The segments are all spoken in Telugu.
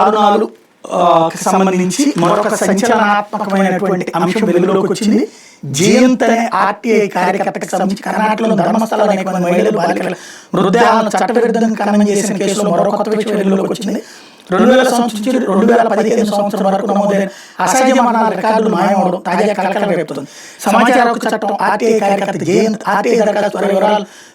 దారుణాలు సంబంధించి మరొక సంచలనాత్మకమైనటువంటి అంశం వెలుగులోకి వచ్చింది. జయంత్ అనే ఆర్టీఐ కార్యకర్తకు సంబంధించి కర్ణాటకలో ధర్మస్థలంలో అనేక మంది మహిళలు బాలికల మృతదేహాలను చట్టవిరుద్ధంగా ఖననం చేసిన కేసులో మరో కొత్త విషయం వెలుగులోకి వచ్చింది. 2000 సంవత్సరం నుంచి 2015 సంవత్సరం వరకు నమోదైన అసహజ మరణాల రికార్డులు మాయమవడం తాజా కలకలం రేపుతుంది. సమాచార హక్కు చట్టం ఆర్టీఐ కార్యకర్త జయంత్ ఆర్టీఐ దరఖాస్తు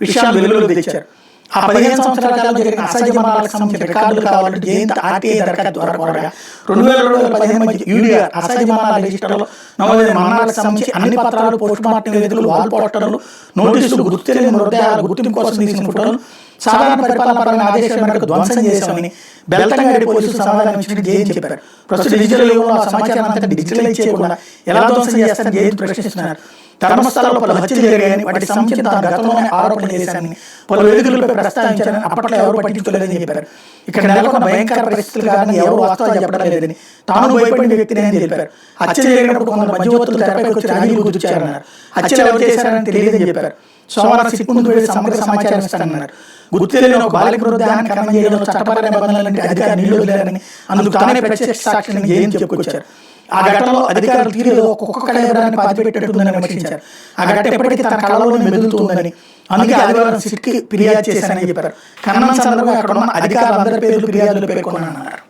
విషయాలు వెలుగులోకి తెచ్చారు. ఆ 15 సంవత్సరాల కాలంలో జరిగిన అసహజ మరణాలకు సంబంధించిన రికార్డులు కావాలంటే జయంత్ ఆర్టీఐ దరఖాస్తు ద్వారా కోరగా 2000-2015 మధ్య యూడీఆర్ అసహజ మరణాల రిజిస్టర్లో నమోదైన మరణాలకు సంబంధించి అన్ని పత్రాలు, పోస్టుమార్టం నివేదికలు, వాల్ పోస్టర్లు, నోటీసులు, గుర్తు తెలియని మృతదేహాల గుర్తింపు కోసం తీసిన ఫోటోలు సాధారణ పరిపాలనపరమైన ఆదేశాల మేరకు ధ్వంసం చేశామని బెల్తంగాడి పోలీసులు సమాధానం ఇచ్చినట్టు జయంత్ చెప్పారు. ప్రస్తుత డిజిటల్ యుగంలో ఆ సమాచారం అంతా డిజిటలైజ్ చేయకుండా ఎలా ధ్వంసం చేస్తారని జయంత్ ప్రశ్నిస్తున్నారు. ధర్మస్థలంలో పలు హత్యలు జరిగాయని, వాటికి సంబంధించి తాను గతంలోనే ఆరోపణలు చేశానని, పలు వేదికలపై ప్రస్తావించారని, అప్పట్లో ఎవరు పట్టించుకోలేదని చెప్పారు. ఇక్కడ నెలకొన్న భయంకర పరిస్థితుల కారణంగా ఎవరు వాస్తవాలు చెప్పడం లేదని, తాను భయపడిన వ్యక్తిని అని తెలిపారు. హత్య జరిగినప్పుడు కొందరు మధ్యవర్తులు తెరపైకి వచ్చి రాజీలు గుర్తించారన్నారు. హత్యలు ఎవరు చేశారని తెలియదని చెప్పారు. సోమవారం సిట్ ముందు వెళ్ళి సమగ్ర సమాచారం ఇస్తానన్నారు. గుర్తు తెలియని ఒక బాలిక మృతదేహాన్ని ఖననం చేయడంలో చట్టపరమైన నిబంధనలంటే అధికారులు నీళ్లు వదిలేరని, అందుకు తానే ప్రత్యక్ష సాక్షిని జయంత్ చెప్పుకొచ్చారు. ఆ ఘటనలో అధికారులు తీరు ఒక్కొక్క కళాభరాన్ని పాతిపెట్టుందని విమర్శించారు. ఆ ఘటన ఎప్పటికీ తన కళలోనే మెదులుతుందని, అందుకే ఆదివారం సిట్కి ఫిర్యాదు చేశానని చెప్పారు. ఖననం సందర్భంగా అక్కడ ఉన్న అధికారులందరి పేర్లు ఫిర్యాదులు పేర్కొన్నారు.